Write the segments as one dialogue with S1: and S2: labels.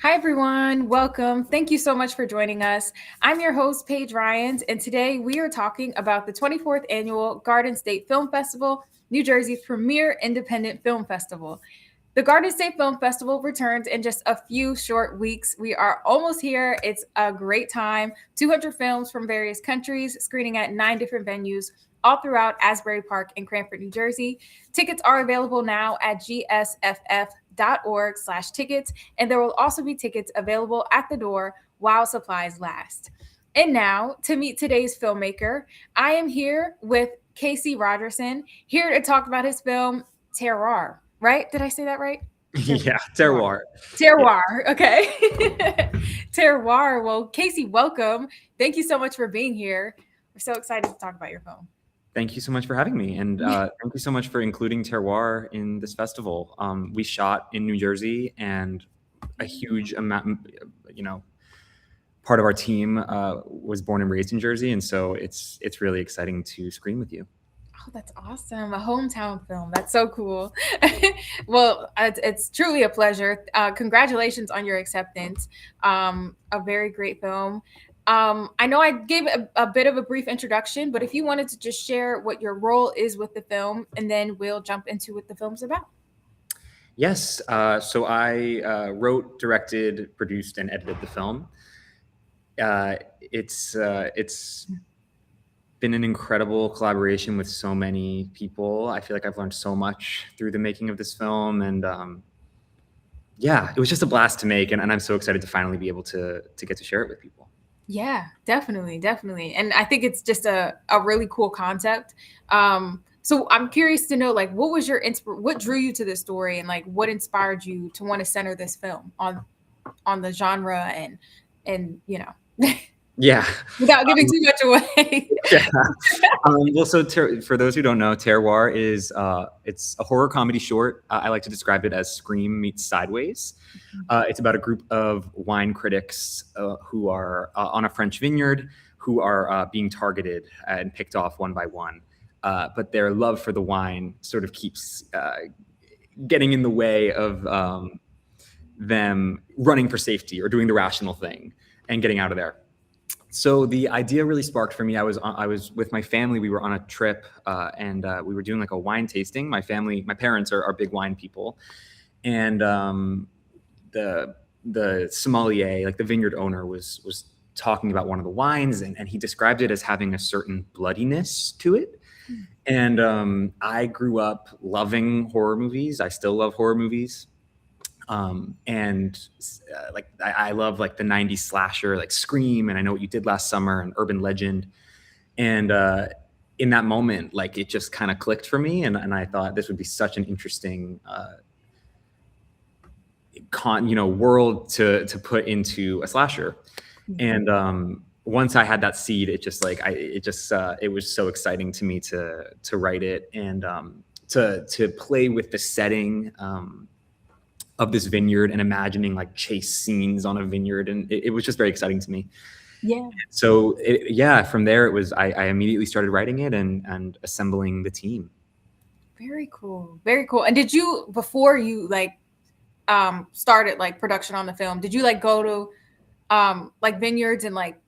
S1: Hi, everyone. Welcome. Thank you so much for joining us. I'm your host, Paige Ryans, and today we are talking about the 24th Annual Garden State Film Festival, New Jersey's premier independent film festival. The Garden State Film Festival returns in just a few short weeks. We are almost here. It's a great time. 200 films from various countries screening at 9 different venues all throughout Asbury Park in Cranford, New Jersey. Tickets are available now at gsff.org/tickets, and there will also be tickets available at the door while supplies last. And now, to meet today's filmmaker, I am here with Casey Rogerson, here to talk about his film Terroir. Right? Did I say that right?
S2: Yeah, terroir. Yeah.
S1: Terroir. Okay. Terroir. Well, Casey, welcome. Thank you so much for being here. We're so excited to talk about your film.
S2: Thank you so much for having me, and thank you so much for including terroir in this festival. We shot in New Jersey, and a huge amount, part of our team was born and raised in Jersey, and so it's really exciting to screen with you.
S1: Oh, that's awesome. A hometown film. That's so cool. Well, it's truly a pleasure. Congratulations on your acceptance. A very great film. I know I gave a bit of a brief introduction, but if you wanted to just share what your role is with the film, and then we'll jump into what the film's about.
S2: Yes, so I wrote, directed, produced, and edited the film. It's been an incredible collaboration with so many people. I feel like I've learned so much through the making of this film, and yeah, it was just a blast to make, and I'm so excited to finally be able to get to share it with people.
S1: Yeah, definitely, definitely. And I think it's just a really cool concept. So I'm curious to know, like, what was what drew you to this story, and like what inspired you to want to center this film on the genre and
S2: Yeah.
S1: without giving too much away.
S2: Yeah. Well, so for those who don't know, Terroir is it's a horror comedy short. I like to describe it as Scream meets Sideways. It's about a group of wine critics who are on a French vineyard who are being targeted and picked off one by one. But their love for the wine sort of keeps getting in the way of them running for safety or doing the rational thing and getting out of there. So the idea really sparked for me. I was with my family. We were on a trip, and we were doing like a wine tasting. My parents are big wine people, and the sommelier, like the vineyard owner, was talking about one of the wines, and he described it as having a certain bloodiness to it. And I grew up loving horror movies. I still love horror movies. I love like the 90s slasher, like Scream, and I Know What You Did Last Summer, and Urban Legend. And in that moment, like it just kind of clicked for me, and I thought this would be such an interesting world to put into a slasher. And once I had that seed, it was so exciting to me to write it, and to play with the setting of this vineyard and imagining like chase scenes on a vineyard, and it was just very exciting to me.
S1: Yeah.
S2: So from there it was I immediately started writing it and assembling the team.
S1: Very cool. Very cool. And did you, before you like started like production on the film, did you like go to like vineyards and like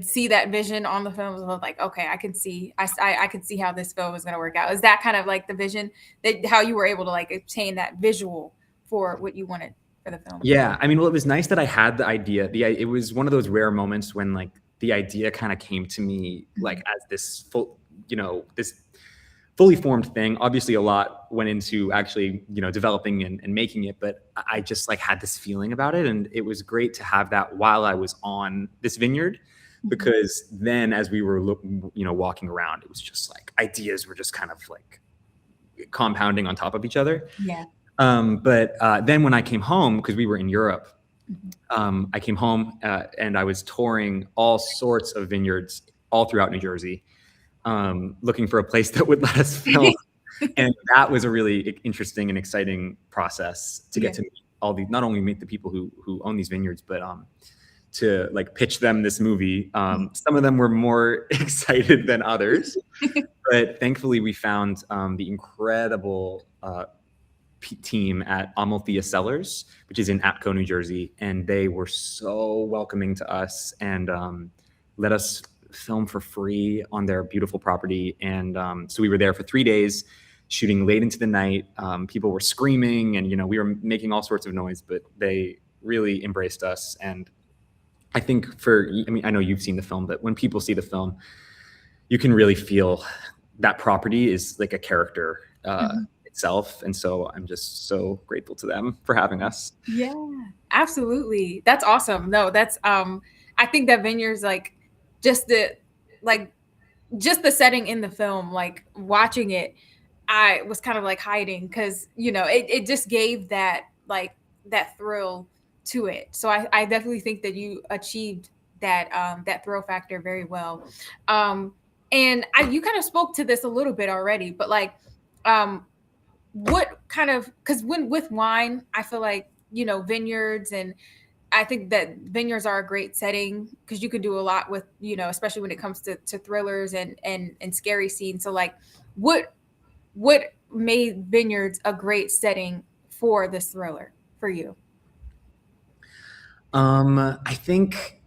S1: see that vision on the film? Like, okay, I could see how this film is going to work out. Is that kind of like the vision, that how you were able to like obtain that visual for what you wanted for the film?
S2: Yeah, I mean, well, it was nice that I had the idea. It was one of those rare moments when like the idea kind of came to me like as this this fully formed thing. Obviously, a lot went into actually developing and making it, but I just like had this feeling about it, and it was great to have that while I was on this vineyard, because then as we were walking around, it was just like ideas were just kind of like compounding on top of each other.
S1: Yeah.
S2: But then when I came home, because we were in Europe, I came home and I was touring all sorts of vineyards all throughout New Jersey, looking for a place that would let us film. And that was a really interesting and exciting process to get to meet not only meet the people who own these vineyards, but to like pitch them this movie. Some of them were more excited than others, but thankfully we found the incredible team at Amalthea Cellars, which is in Atco, New Jersey, and they were so welcoming to us and let us film for free on their beautiful property. And so we were there for 3 days, shooting late into the night. People were screaming, and we were making all sorts of noise, but they really embraced us. And I think I know you've seen the film, but when people see the film, you can really feel that property is like a character itself. And so I'm just so grateful to them for having us.
S1: Yeah, absolutely. That's awesome. No, that's I think that vineyards, like just the setting in the film, like watching it, I was kind of like hiding because it just gave that that thrill to it. So I definitely think that you achieved that thrill factor very well. And you kind of spoke to this a little bit already, but what kind of, because with wine, I feel like vineyards, and I think that vineyards are a great setting because you can do a lot with especially when it comes to thrillers and scary scenes. So what made vineyards a great setting for this thriller for you?
S2: I think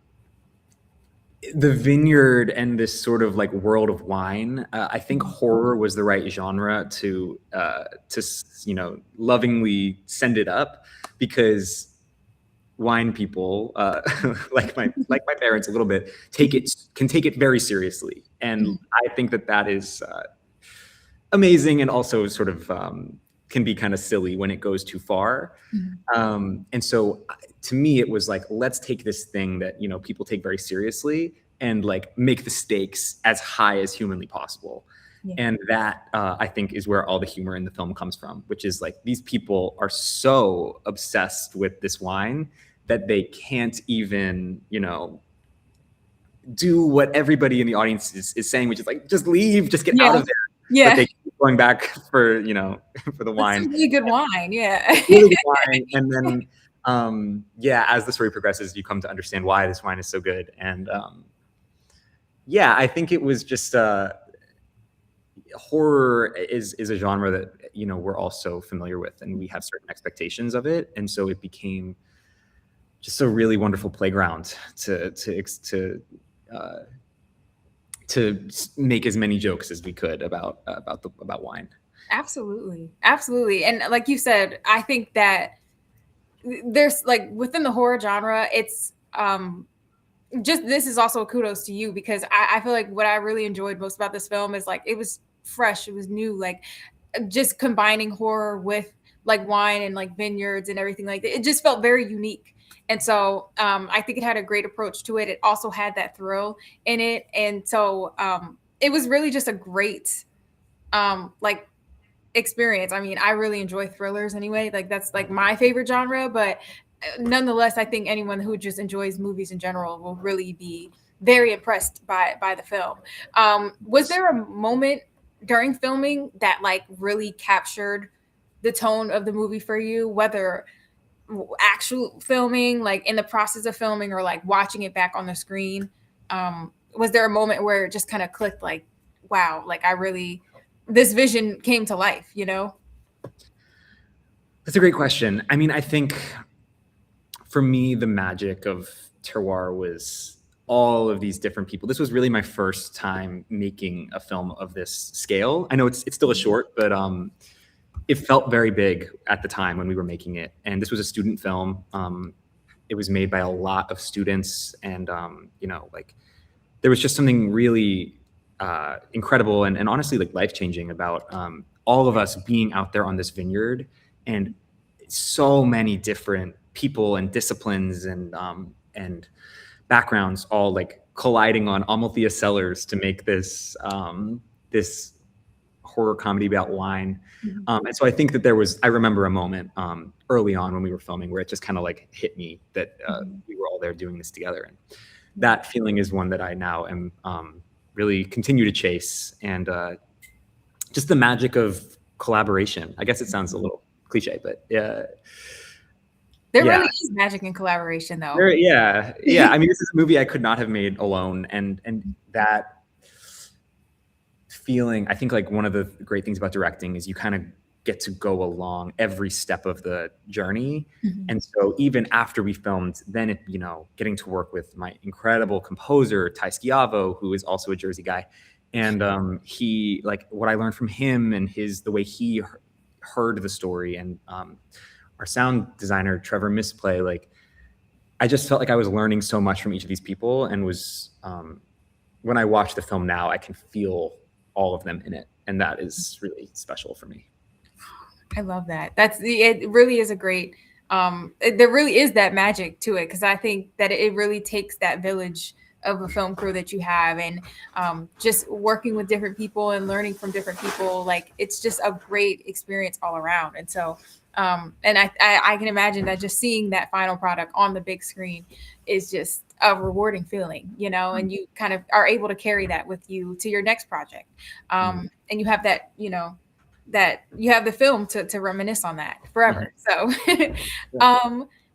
S2: the vineyard and this sort of world of wine, I think horror was the right genre to lovingly send it up, because wine people, like my parents a little bit, can take it very seriously. And I think that is amazing, and also sort of can be kind of silly when it goes too far. And so to me, it was let's take this thing that people take very seriously and make the stakes as high as humanly possible. Yeah. And that I think is where all the humor in the film comes from, which is these people are so obsessed with this wine that they can't even do what everybody in the audience is saying, which is just leave, just get out of there.
S1: Yeah.
S2: But they keep going back for for the wine.
S1: It's really good wine. Yeah.
S2: Really good wine. And then as the story progresses, you come to understand why this wine is so good. And I think it was just horror is a genre that we're also familiar with, and we have certain expectations of it. And so it became just a really wonderful playground to make as many jokes as we could about wine.
S1: Absolutely. And like you said, I think that there's within the horror genre, it's just, this is also a kudos to you, because I feel like what I really enjoyed most about this film is it was fresh, it was new, just combining horror with wine and vineyards and everything like that. It just felt very unique. And so I think it had a great approach to it. It also had that thrill in it. And so it was really just a great experience. I mean, I really enjoy thrillers anyway. That's my favorite genre. But nonetheless, I think anyone who just enjoys movies in general will really be very impressed by the film. Was there a moment during filming that really captured the tone of the movie for you, whether actual filming, in the process of filming, or watching it back on the screen? Was there a moment where it just kind of clicked, wow, I really, this vision came to life?
S2: That's a great question. I mean, I think for me, the magic of Terroir was all of these different people. This was really my first time making a film of this scale. I know it's still a short, but it felt very big at the time when we were making it. And this was a student film. It was made by a lot of students, and there was just something really incredible and honestly life-changing about all of us being out there on this vineyard, and so many different people and disciplines and backgrounds all colliding on Amalthea Cellars to make this this horror comedy about wine. And so I think that I remember a moment early on when we were filming where it just kind of hit me that we were all there doing this together. And that feeling is one that I now am really continue to chase. And just the magic of collaboration. I guess it sounds a little cliche, but
S1: there really is magic in collaboration, though.
S2: Yeah. I mean, this is a movie I could not have made alone, and that feeling, I think one of the great things about directing is you kind of get to go along every step of the journey.
S1: Mhm.
S2: And so even after we filmed, then it, getting to work with my incredible composer, Ty Schiavo, who is also a Jersey guy. And he, like, what I learned from him and the way he heard the story, and our sound designer, Trevor Misplay, like, I just felt like I was learning so much from each of these people, and was, when I watch the film now, I can feel all of them in it. And that is really special for me.
S1: I love that. It really is a great, there really is that magic to it. Cause I think that it really takes that village of a film crew that you have, and just working with different people and learning from different people. Like, it's just a great experience all around. And so, and I can imagine that just seeing that final product on the big screen is just a rewarding feeling, and you kind of are able to carry that with you to your next project. And you have that, that you have the film to reminisce on that forever. So,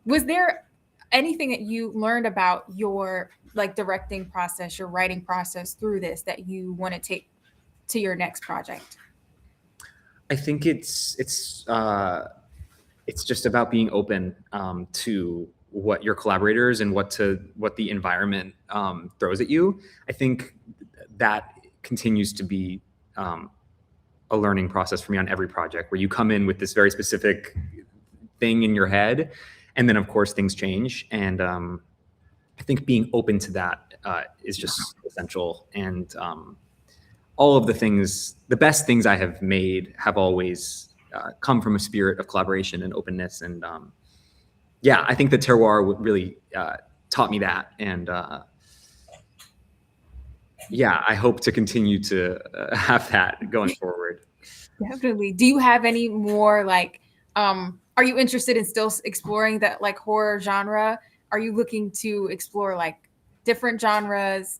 S1: was there anything that you learned about your like directing process, your writing process through this that you want to take to your next project?
S2: I think it's just about being open to what your collaborators and what the environment throws at you. I think that continues to be a learning process for me on every project, where you come in with this very specific thing in your head, and then of course things change. And I think being open to that is just essential. And all of the best things I have made have always come from a spirit of collaboration and openness. And yeah, I think the Terroir really taught me that. And yeah, I hope to continue to have that going forward.
S1: Definitely. Do you have any more like, are you interested in still exploring that like horror genre? Are you looking to explore like different genres?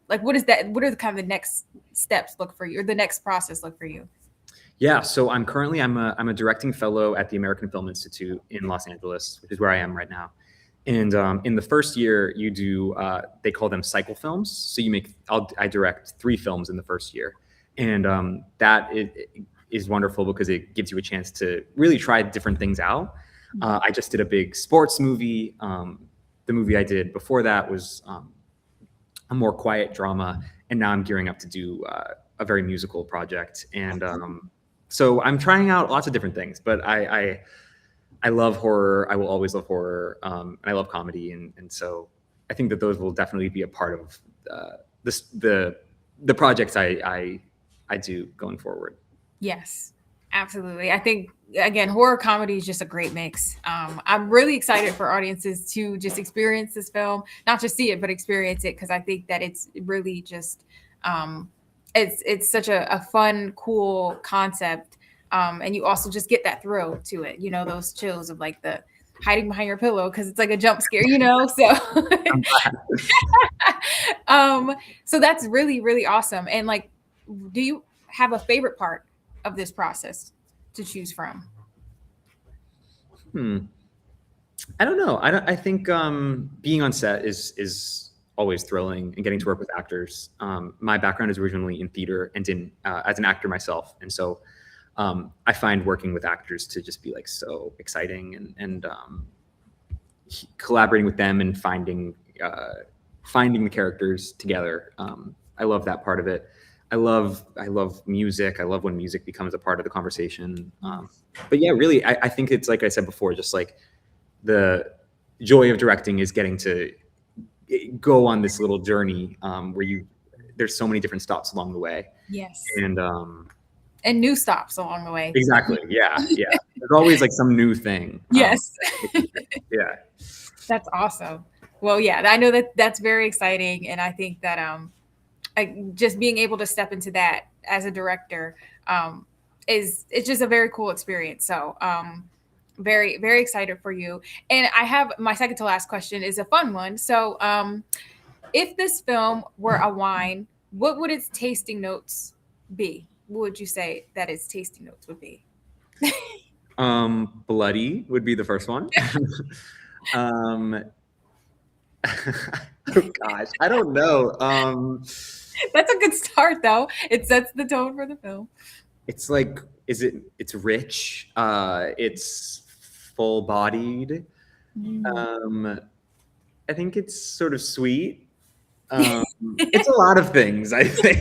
S1: Like, what are the kind of the next steps look for you, or the next process look for you?
S2: Yeah, so I'm a directing fellow at the American Film Institute in Los Angeles, which is where I am right now. And in the first year, you do they call them cycle films. So I direct 3 films in the first year, and that is wonderful because it gives you a chance to really try different things out. I just did a big sports movie. The movie I did before that was a more quiet drama, and now I'm gearing up to do a very musical project. And so I'm trying out lots of different things, but I love horror. I will always love horror. And I love comedy. And so I think that those will definitely be a part of the projects I do going forward.
S1: Yes, absolutely. I think, again, horror comedy is just a great mix. I'm really excited for audiences to just experience this film, not just see it, but experience it, because I think that it's really just, it's such a fun, cool concept. And you also just get that thrill to it, those chills of like the hiding behind your pillow because it's like a jump scare, so so that's really, really awesome. And like, do you have a favorite part of this process to choose from?
S2: I don't know. I think being on set is always thrilling, and getting to work with actors. My background is originally in theater and as an actor myself, and so I find working with actors to just be like so exciting, and collaborating with them and finding the characters together. I love that part of it. I love music. I love when music becomes a part of the conversation. But yeah, really, I think it's like I said before, just like the joy of directing is getting to go on this little journey where there's so many different stops along the way.
S1: Yes.
S2: And
S1: new stops along the way.
S2: Exactly. Yeah. There's always like some new thing.
S1: Yes.
S2: Yeah.
S1: That's awesome. Well, yeah, I know that's very exciting, and I think that just being able to step into that as a director it's just a very cool experience. So very, very excited for you. And I have my second to last question is a fun one. So if this film were a wine, what would its tasting notes be? What would you say that its tasting notes would be?
S2: Bloody would be the first one. Oh gosh, I don't know.
S1: That's a good start, though. It sets the tone for the film.
S2: It's like it's rich. It's full-bodied. I think it's sort of sweet. It's a lot of things, I think.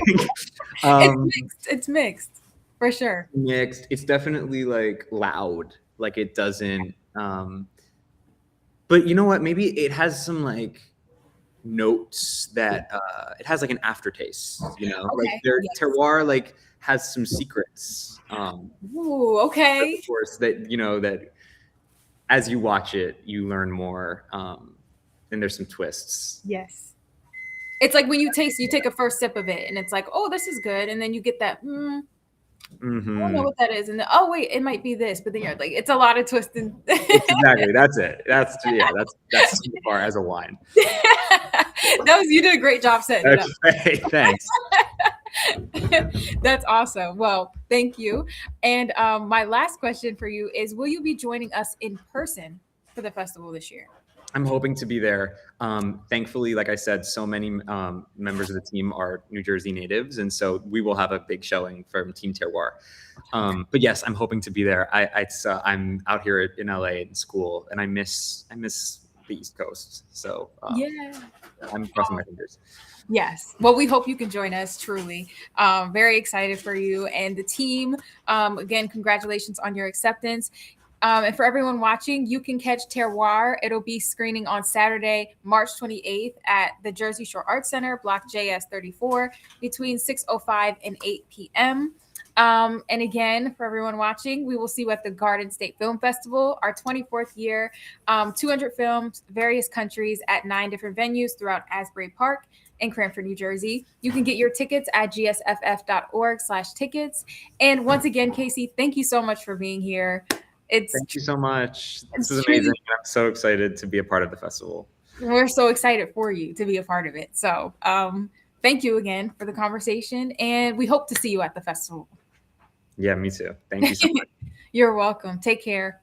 S1: It's mixed for sure.
S2: Mixed. It's definitely like loud. Like it doesn't. But you know what? Maybe it has some like notes that it has like an aftertaste. You know, like
S1: Okay,
S2: their
S1: yes.
S2: terroir like has some secrets.
S1: Ooh, okay.
S2: Of course, that that as you watch it, you learn more. And there's some twists.
S1: Yes. It's like when you take a first sip of it and it's like, oh, this is good. And then you get that, I don't know what that is. And then, oh, wait, it might be this. But then you're like, it's a lot of twisting.
S2: Exactly. That's it. That's too far as a wine.
S1: You did a great job setting it up.
S2: Okay, thanks.
S1: That's awesome. Well, thank you. And my last question for you is, will you be joining us in person for the festival this year?
S2: I'm hoping to be there. Thankfully, like I said, so many members of the team are New Jersey natives, and so we will have a big showing from Team Terroir. But yes, I'm hoping to be there. I'm out here in LA in school, and I miss the East Coast. So
S1: yeah,
S2: I'm crossing my fingers.
S1: Yes. Well, we hope you can join us, truly. Very excited for you and the team. Again, congratulations on your acceptance. And for everyone watching, you can catch Terroir. It'll be screening on Saturday, March 28th at the Jersey Shore Arts Center, Block JS 34, between 6:05 and 8 p.m. And again, for everyone watching, we will see you at the Garden State Film Festival, our 24th year, 200 films, various countries at 9 different venues throughout Asbury Park in Cranford, New Jersey. You can get your tickets at gsff.org/tickets. And once again, Casey, thank you so much for being here.
S2: Thank you so much. This is amazing. I'm so excited to be a part of the festival.
S1: We're so excited for you to be a part of it. So thank you again for the conversation, and we hope to see you at the festival.
S2: Yeah, me too. Thank you so much.
S1: You're welcome. Take care.